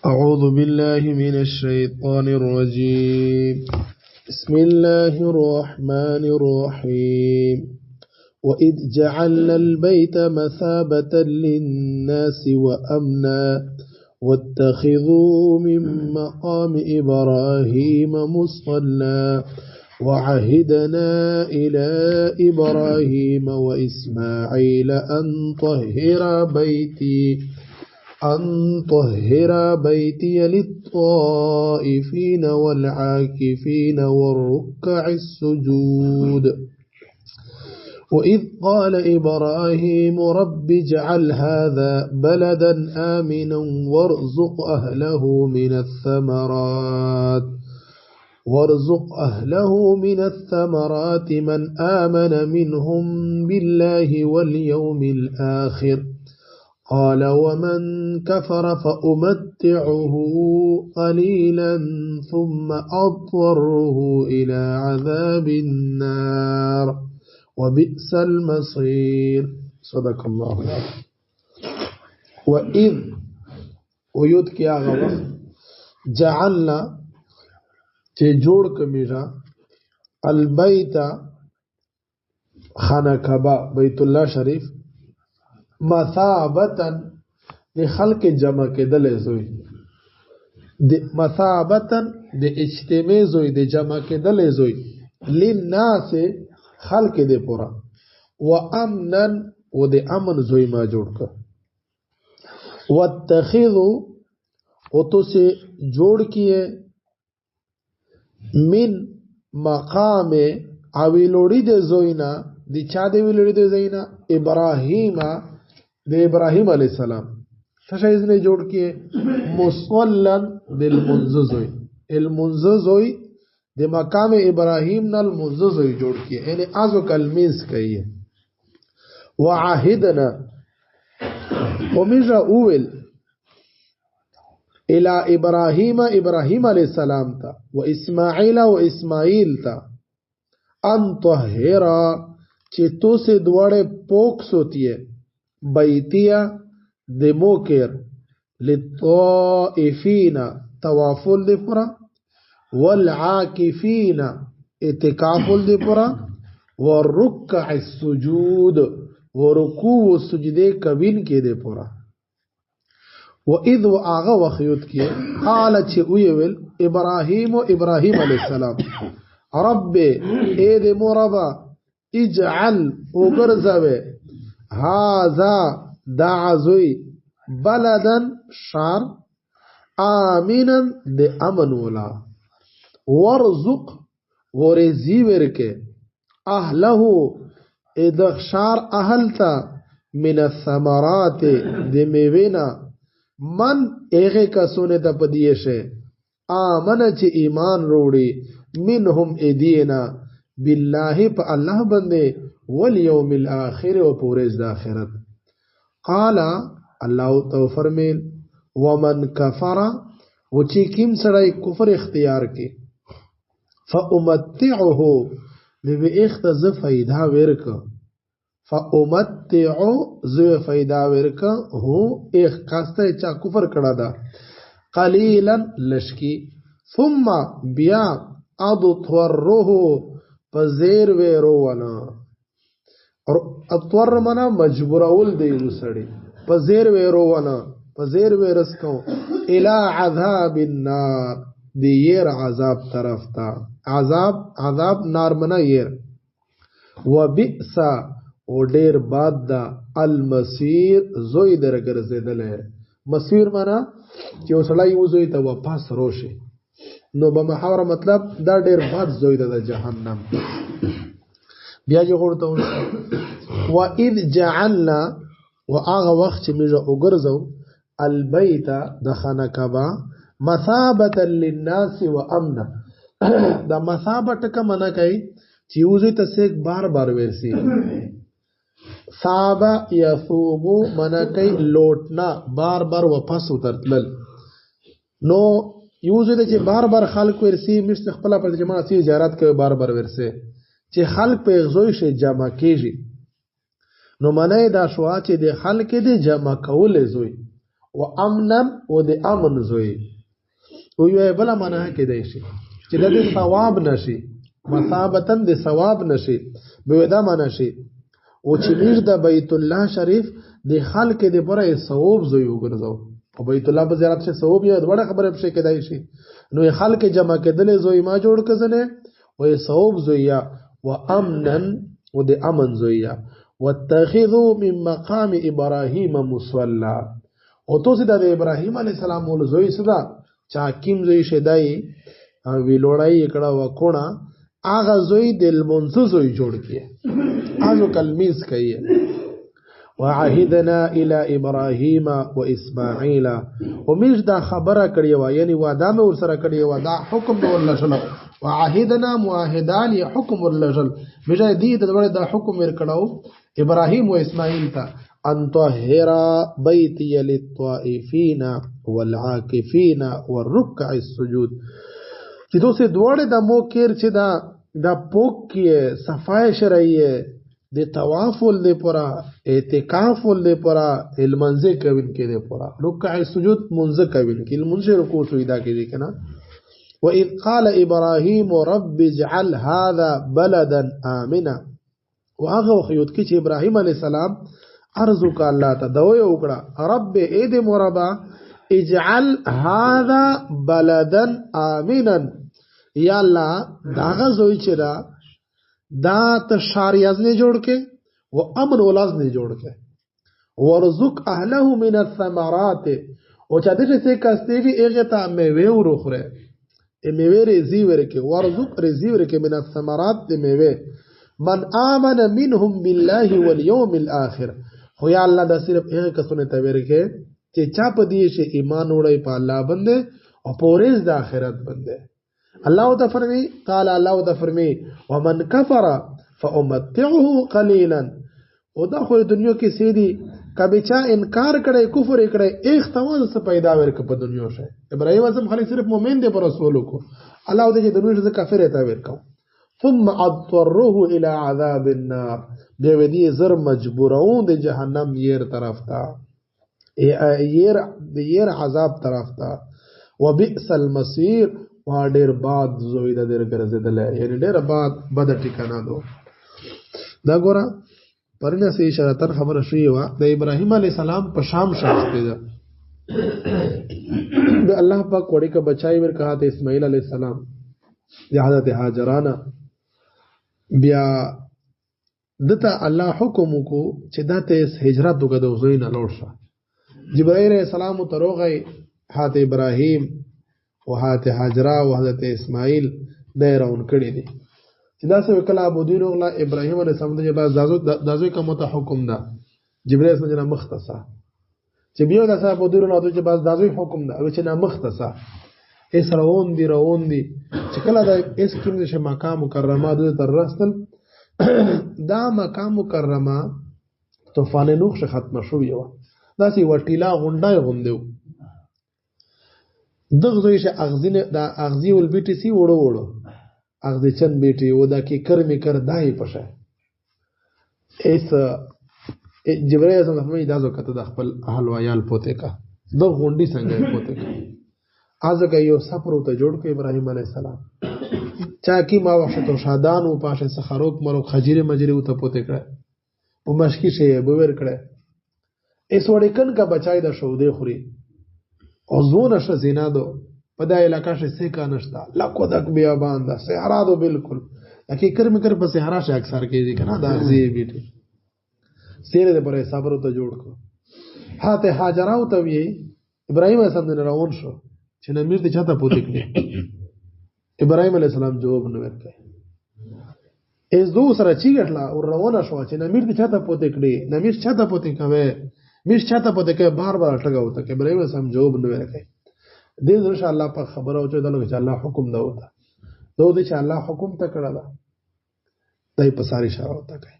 أعوذ بالله من الشيطان الرجيم. بسم الله الرحمن الرحيم. وإذ جعلنا البيت مثابة للناس وأمنا واتخذوا من مقام إبراهيم مصلى وعهدنا إلى إبراهيم وإسماعيل أن طهر بيتي للطائفين والعاكفين والركع السجود. وإذ قال إبراهيم رب اجعل هذا بلدا آمنا وارزق أهله من الثمرات من آمن منهم بالله واليوم الآخر. قال ومن كفر فأمتعه قليلا ثم أضطره إلى عذاب النار وبئس المصير. صدق الله العظيم. وإذ ويد کیا غوخ جعلنا چه جوڑ کمیشا البیت خانہ کعبہ بیت اللہ شریف مثابتن د خلق جمع کېدل زوی د مثابتن د اجتماع زوی د جمع کېدل زوی للناس خلق د پورا و امنن و د امن زوی ما جوړ ک واتخذوا او تو سے جوړ کیے من مقام اویلوڑی د زوینا د چا د ویلوڑی د زوینا ابراهیم د ابراهیم علیہ السلام تشایز نے جوڑ کیے مصلن دل منززوی المنززوی د مقام ابراهیم نال منززوی جوڑ کیے یعنی ازو کلمینس کہیے وعهدنا ومجا اول الى ابراهیم علیہ السلام تا و اسماعیل تا ان طهرا چې تو سے دوڑے پوک سوتیے بیتیا د موکر للطائفین توافل دی پورا والعاکفین اتکافل دی پورا والرکع السجود ورکوع سجدے کبین کے دی پورا وَإِذْ وَآغَ وَخِيُتْ کیے قَالَ چه اویویل ابراہیم علیہ السلام رب اید مربا اجعل اگرزوے هذا دعزوی بلدن شار آمنا د امن ولا ورزق ورزی ورکے اہلہو ادخ شار اہلتا من الثمرات د میوینا من ایغے کا سونے تا پدیشے آمنا چی ایمان روڑی منہم ایدینا باللہ پا اللہ بندے والیوم الاخر و پورز دا آخرت. قال اللہ تو فرمیل ومن کفر وچی کم سڑائی کفر اختیار کی فامتعه بی اخت ز فیدہ ورک فامتعه ز فیدہ ورک ہوں ایک کاستا چا کفر کڑا دا قلیلا لشکی ثم بیا اضطره پزیر ویروانا اور اطور منا مجبور اول دیرو سڑی پزیر ویروانا پزیر ویرسکو الى عذاب النار دیر عذاب طرف تا عذاب نار منا یر و بئسا و دیر باد دا المسیر زوی در گرزیدل ہے مسیر منا کہ وہ سڑائی وہ زوی تا واپس روشی نو بمحاور مطلب دا دیر باد زوی دا جہنم بیا جو غورتا ہوں وَإِذْ جَعَلْنَا وآغا وقت مجا اگرزو البیت دخانا کبا مثابتا للناس و امنا دا مثابتا کا منع کئی چیوزی تسیک بار بار ویرسی ثابا یثوبو منع کئی لوٹنا بار بار وپس اترتلل نو یوزی تا چی بار بار خلق ویرسی مشت خپلا پر جمعہ سی جارات کے بار بار ویرسی چی خلق پہ اغزوی شی جمع کیجی نو منع دا شوا چې د خلق د جمع کول زوی و امنن او د امن زوی او یو بل معنا کې دی شي چې د ثواب نشي مثابتن د ثواب نشي به دا معنا شي او چې میر د بیت الله شریف د خلک د پره ثواب زوی وګرځاو او بیت الله په زیارت شه ثواب یو وړه خبره په کې دی شي نو خلک جمع کېدل زوی ما جوړ کزنه و ثواب زویا و امنن و د امن زویا واتخذوا من مقام ابراهيم مصلى او تو سید د ابراهيم عليه السلام ول زوی صدا چا کیم زوی شدای وی لوړای کړه وکونه اغه زوی د منځ زوی جوړ کړي ازو کلمیز کوي وعهدنا الى ابراهيم واسماعيل ومش دا خبره کړی و یعنی وعده مې ور سره کړی و دا حکم به ورل شنو وعهدنا معاهدان یا حکم ورل شل مجه دې د دا حکم ور کړو ابراهيم و اسماعيل ته ان طهر بيتي للطائفين والعاكفين والركع السجود چې دوسه دوړې د موکر چې دا پوک کې صفای شرعیه د توافل د پورا اعتکاف ول پورا المنزه کوین کې د پورا رکع السجود منزه کوین کې المنزه رکوع سجدا کې کنه واذ قال ابراهيم رب اجعل هذا بلدا امنا واغه خيوت کې چې ابراهيم عليه السلام ارزو کا الله ته دوی وکړه رب اید مربا اجعل هذا بلدا امنا یا الله داغه زوی چې دا ته شاریاز نه جوړ کې و امن ولاز نه جوړ کې ورزق اهله من الثمرات او چا دې څه کاسته وی هغه ته میوه وروخره میوه رزي ورکه ورزق رزي ورکه من الثمرات دې میوه من آمن منهم بالله واليوم الاخر خو یا الله دا صرف هغه کسونه ته ورکه چې چا په دې شي ایمان وړي په الله باندې او پورز د آخرت باندې الله تعالی فرمی قال الله تعالی فرمی ومن كفر فامتعه قليلا او دا خو دنیا کې سیدی کبه چا انکار کړي کفر کړي ایک تمام څه پیدا ورک په دنیا شه ابراهيم اعظم خالق صرف مؤمن دی پر رسول کو الله دې دنیا څخه کافر ته ورکاو ثم اضطره الى عذاب النار به ودی زر مجبورون د جهنم ير طرف تا ير عذاب طرف تا وبئس المصير وا ډیر باد زوی د ډیر ګرځیدل یعنی ډیر باد بد ټیکانه دو دا ګورا پرنه سي اشاره خبره شوی و د ابراهيم عليه السلام په شام شخص دی د الله پاک وړي کا بچای ور کہا ته اسماعیل عليه السلام د حضرت هاجرانا بیا دته الله حکم کو چې دته هجرت وکړو زوی نه لوړ شه جبرائیل عليه السلام تروغه حضرت ابراهيم وحات حجرا و حضرت اسماعیل دایرون کړي دي چې دا څه وکړه ابو دین الله ابراهيم عليه السلام ته بعد دازو کوم ته حکم ده جبرائیل څنګه مختصه چې بیا دا ابو دین الله ته بعد دازو حکم ده او چې نه مختصه اس روان دي چې کله دا اس کیم چې مقام مکرمه د تر رسل دا مقام مکرمه طوفان نوح ختم شو یو دا سی وټیلا غونډای غوندو دغه زویشه اغزینه دا اغزی ول بیٹی سی وړو اغزی چن بیٹی و دا کی کرمی کر دای پشه ایس جبرائیل اعظم فرمایي دا زو کته د خپل اهل ویال پوته کا د غونډي څنګه پوته کا ازګه یو سفر ته جوړ کو ابراهيم عليه السلام چا کی ما وخت تو شادان او پاشه سخروک مرو خجیره مجری ته پوته کړه او مشکی شی به ور کړه ایس وړکن کا بچای د شودې خوري او زونه ش زینا دو په دا علاقہ شه سیکا نشتا لکو دک بیابان دا صحرا دو بالکل اکی کرم کر په صحرا شه اکثر کیږي کنه دا زی بیٹی سیره د پرې صبر ته جوړ کو هاته هاجراو ته وی ابراهيم عليه السلام نه روان شو چې نمیر ته چاته پوت کړي ابراهيم عليه السلام جواب نه ورکړي اس دو سره چی غټلا او روانه شو چې نمیر ته چاته پوت کړي نمیر چاته پوت کوي مش چاته پته کې بار بار ټګاو ته کې ابراهيم سم جواب نه ورکړي دې ان شاء الله په خبره او چې الله حکم دا وته دوی چې الله حکم ته کړه دا دای په ساري اشاره وته کوي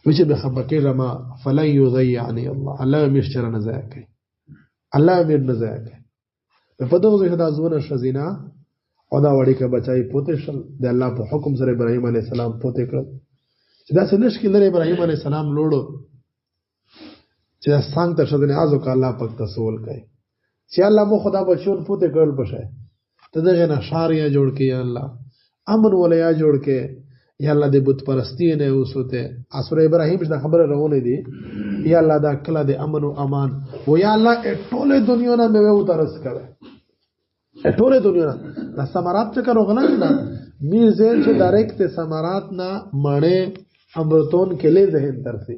وچه به خبر کې رما فلن يضيعني الله مش چر نه ځای کوي الله مې نه ځای کوي په دغه ځای دا زونه شزینا او دا وړي کې بچای پوتې شل د الله په حکم سره ابراهيم عليه السلام پوتې کړ چې دا څنګه شکل ابراهيم عليه السلام لوړو چې څنګه ته شدنه ازو کا الله پاک تسول کوي چې الله مو خدا بچون پوته ګل بشه ته دغه نه شاریا جوړ کې یا الله امن ولیا جوړ کې یا الله دې بت پرستی نه اوسته اسره ابراهیم څخه خبره روانه دي یا الله دا کله دې امن او امان و یا الله ټوله دنیا نه مې وترس کړه ټوله دنیا نه د ثمرات څخه روغلا نه میر زین چې ډایرکټ ثمرات نه مړې امرتون کې له ذهن ترسي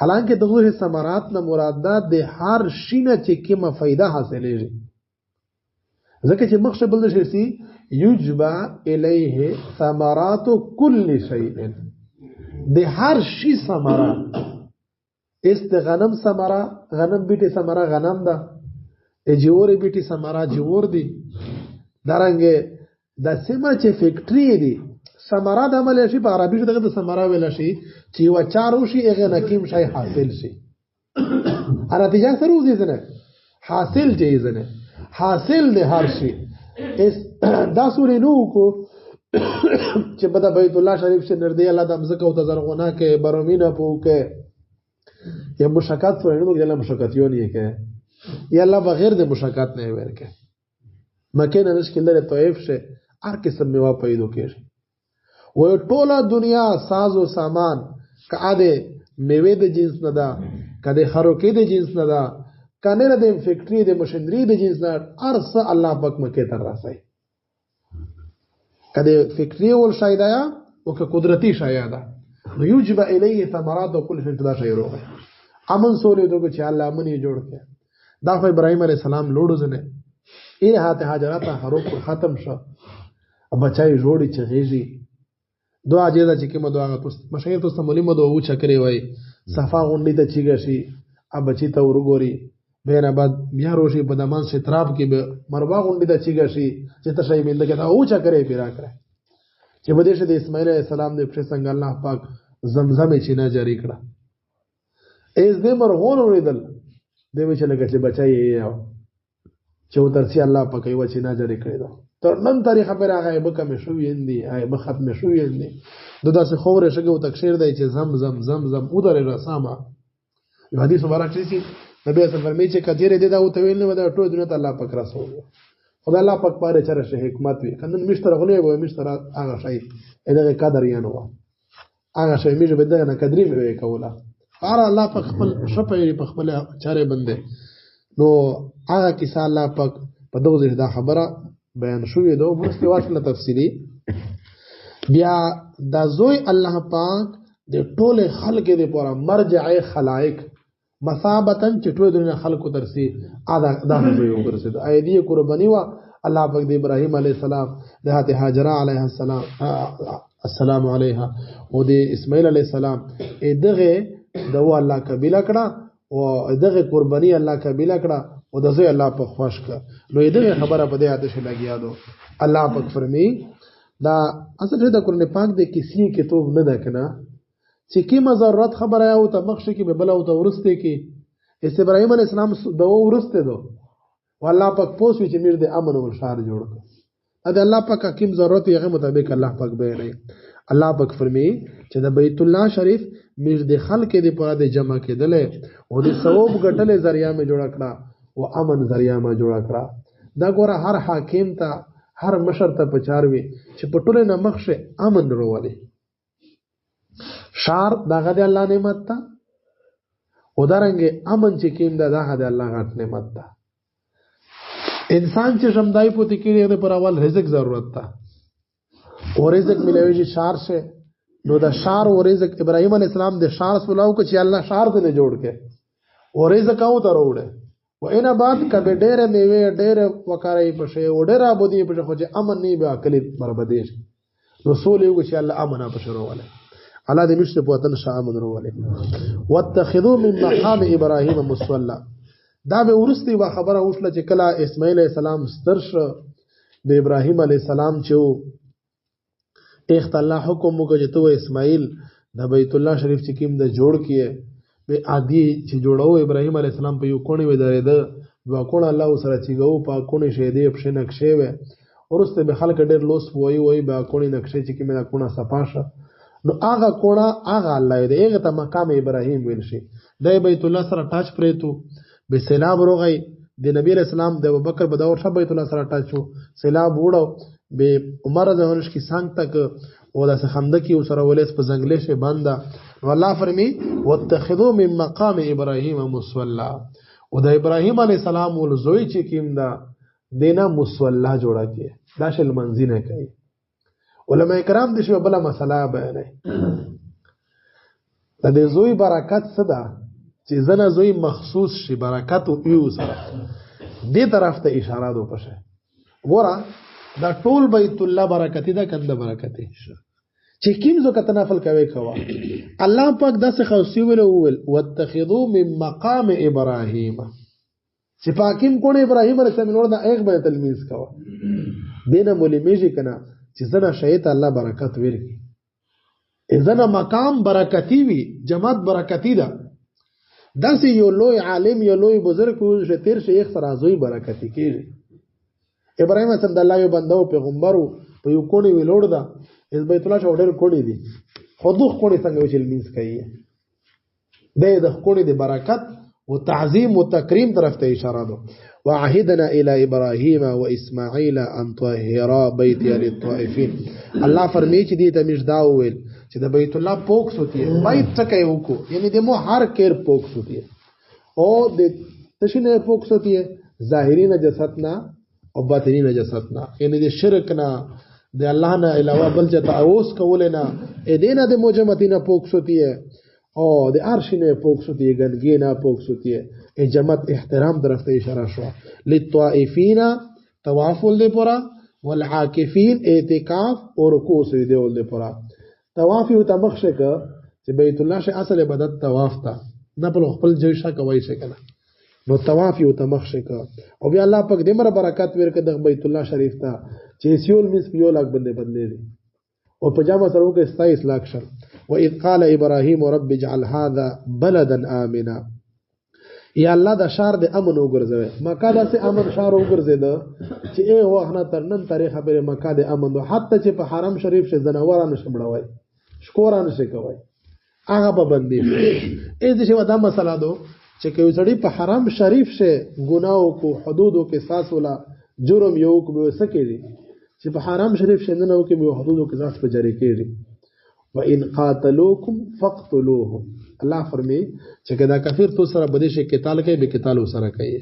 حالانکه دغه ثمرات نه مراد ده د هر شینه چې کومه فائدہ حاصلېږي ځکه چې مخشه بل شي یجبا الیه ثمرات کل شیء د هر شی ثمره است غنم ثمره غنم بیٹی ثمره غنم ده اجور بیٹی ثمره جوور دي درنګ د سیمه چې فیکټری دي ثمره د عمل شي په عربي دغه د ثمره ویل شي چې و چارو شي هغه نکیم شي حاصل شي ا نتیجه سره وځي نه حاصل جایز نه حاصل د هر شي اس دا سورې نو کو چې په بیت الله شریف سے نردی الله د مزکه او تزرغونه کې برومینه پو کې یا مشکات سورې نو کې الله مشکاتیون یې کې یا الله بغیر د مشکات نه ورکه مکه نه مشکل لري طائف شه هر قسم میوه پیدا کیږي و ټوله دنیا ساز او سامان کاده میوه د جنس نه ده کده خروکې د جنس نه ده کنه د فیکټری د ماشينري د جنس نه ارسه الله پاک مکه تر راسي کده فیکټری ول شایدایا او که قدرتی شایدا نو یوجب الیه ثمرات کل شی دا شی روغه امن سولې دوی چې الله امن یې جوړ کړ دا ابراهيم عليه السلام لوړو زنه ای هاته حاجرات حروف ختم شو بچای جوړی چې غیږي دعا جیدا چې کومه دعا مشاهیر تو سمولي مو دعا وچا کړی وای صفا غونډی ته چیګه شي اب بچی ته ورګوري بیره بعد بیا روشي په دمان سے تراب کې مروا غونډی ته چیګه شي چې ته شي مند کې دا وچا کړی پیرا کړ چې بده شه د اسماعیل علیه السلام د پر څنګه الله پاک زمزم چې نه جاری کړه ایز دې مرغون وریدل دوی چې لګټ بچای یې چې ورسي الله پاک یو چې نه جاری کړی دا تر نن تاریخ پر هغه به کم شو یندي هغه به ختم شو یندي دغه څه خوره شګو تکشیر دی چې زم او در رسامه یو حدیث مبارک شي نبی صلی الله علیه وسلم چې کثیر دې دا او تویل نه دا ټول دنیا ته الله پاک رسول خدای الله پاک پاره چر شه حکمت وي کنه مشتر غلې وي مشتر هغه شي دغه قدر یې نو هغه شي میږي به دغه قدرې وي کوله ار الله پاک خپل شپې په خپل چاره بنده نو هغه کیسه الله پاک په دغه دا خبره بیان شوې ده ورسته واصله تفصیلی بیا دا زوی الله پاک د ټوله خلق د پوره مرجع خلائق مثابتن چې ټول دنیا خلقو ترسي ادا دا زوی ورسید ايدي قرباني وا الله پاک د ابراهيم عليه السلام د هاته هاجره عليه السلام عليها او د اسماعیل عليه السلام دغه دوا الله قبیله کړه او دغه قرباني الله قبیله کړه او دغه الله په خوښ کړ نو دغه خبره په دې آتش لګیا دو الله پاک فرمی دا اصل د قرآن پاک د کسی کتاب نه ده کنه چې کی مضرات خبره او ته مخشه کې به بل او ته ورسته کې اس ابراهيم عليه السلام دو ورسته دو والله پاک پوسوي چې میر د امن او شهر جوړ کړ دا الله پاک حکیم ضرورت یې مطابق الله پاک به نه الله پاک فرمی چې د بیت الله شریف میر د خلک د پاره د جمع کېدل او د ثواب ګټلې ذریعہ می جوړ کړه او امن ذریعہ ما جوړ کړه دا ګوره هر حاکم ته هر مشر ته پچاروي چې په ټوله نمخشه امن وروالي شار دغه د الله نعمت ته او درنګ امن چې کیم دا دغه د الله غټ نعمت ته انسان چې شمدای پوت کېږي د پر اول رزق ضرورت ته او رزق ملوي شار شه نو دا شار او رزق ابراهيم عليه السلام د شار سولاو کو چې الله شار دې جوړ کې او رزق او ته وروړي و اینا بعد کبه ډېر میوه ډېر وکړای په شی او ډېر ابودی په خو چې امن نه به کلی بربدیش رسول یو چې الله امن په شروع وله الله دې مشته په وطن شاه امن وروله واتخذوا من مقام ابراهيم مصلى دا به ورستي وا خبره وشله چې کله اسماعیل عليه السلام سترش د ابراهيم عليه السلام چې اخت الله حکم وکړي ته اسماعیل د بیت الله شریف چې کیم د جوړ کیه به عادي چې جوړو ابراهيم عليه السلام په یو کونی ودارې ده واکونه الله سره چې غو په کونی شه دې په نقشې و ورسته به خلک ډېر لوس وای به کونی نقشې چې کیمه کونه صفاشه نو هغه کوړه هغه الله دی هغه ته مقام ابراهیم ویل شي د بیت الله سره ټاچ پریتو به سیلاب روغی د نبی اسلام د ابوبکر په دور شب بیت الله سره ټاچ شو سیلاب وړو به عمر رضی کی څنګه تک او د خندقي او سره ولې په زنګلې شه باندې والله فرمی واتخذوا من مقام ابراهیم مصلا او د ابراهیم علی السلام ول زوی چې کیم دا دینا مصلا جوړه کی دا شل منځینه کوي علماء کرام د شی بل مسله بیانې د دې زوی برکت صدا چې زنه زوی مخصوص شي برکت او یو سره دې طرف ته اشاره دو پشه ګوره دا ټول بیت الله برکتی دا کنده برکتی چې کیم زو کته نفل کوي کوا الله پاک داسې خوسی ویل واتخذوا من مقام ابراهیم چې پاکیم کونه ابراهیم علیه السلام نور دا ایک به تلمیذ کوا دینه مولې میږي کنه چې زنه شهید الله برکت ورکی اذن مقام برکتی وی جماعت برکتی ده داسې یو لوی عالم یو لوی بزرګ چې تیر شیخ فرازوی برکتی کیږي ابراهیم اسلام د الله یو بندو پیغمبرو په یو کونی ویلوړ دا اس بیت الله شوډر کونی دي خودخ کونی څنګه وچل مینس کوي د کونی د برکت او تعظیم او تکریم طرف ته اشاره ده وعهدنا الى ابراهيم واسماعيل ان طهرا بيتي للطائفين الله فرمایي چې دې ته مجدا ویل چې د بیت الله پوکس ہوتی ہے بیت ټکه وکړو یعنی د مو هر کیر پوکس ہوتی ہے او د تشنه پوکس ہوتی ہے ظاهری نجاست نه او باطنی نجاست نه یعنی د شرک نه د الله نه علاوه بل څه تعوذ کول نه ا دې نه د موجمتینه پوکس ہوتی ہے او د ارشنه پوکس ہوتی ہے ګنګی نه پوکس ہوتی ہے ا جماعت احترام طرف ته اشاره شو للطائفین طواف ول پورا والعاکفین اعتکاف او رکوع سجده ول پورا طواف یو تمخشه ک چې بیت الله شه اصل عبادت طواف تا نه په خپل جوشه کوي شه کنه نو طواف یو تمخشه ک او بیا الله پاک دې مر برکات ورکړه د بیت الله شریف ته چې سیول مس یو لاک بندې بدلې او پجامه سره وکړه 27 لاک شر واذ قال ابراهيم رب اجعل هذا بلدا امنا یا الله د شار د امن وګرځوي مکه د امن شار وګرځید چې ای وخت ترنن تاریخ به مکه د امن او حتی چې په حرم شریف شه زناورانه شمړوي شکورانه شي کوي هغه په بندي ای دې شو دا مسله دو چې کوي سړی په حرم شریف شه ګناو کو حدودو کې ساس ولا جرم یو کو به سکیږي چې په حرم شریف شه نه کو به حدودو کې ساس په جری کېږي وان قاتلوکم فقتلوهم الله فرمایي چې دا کافر تو سره بده شي قتال کوي به قتال سره کوي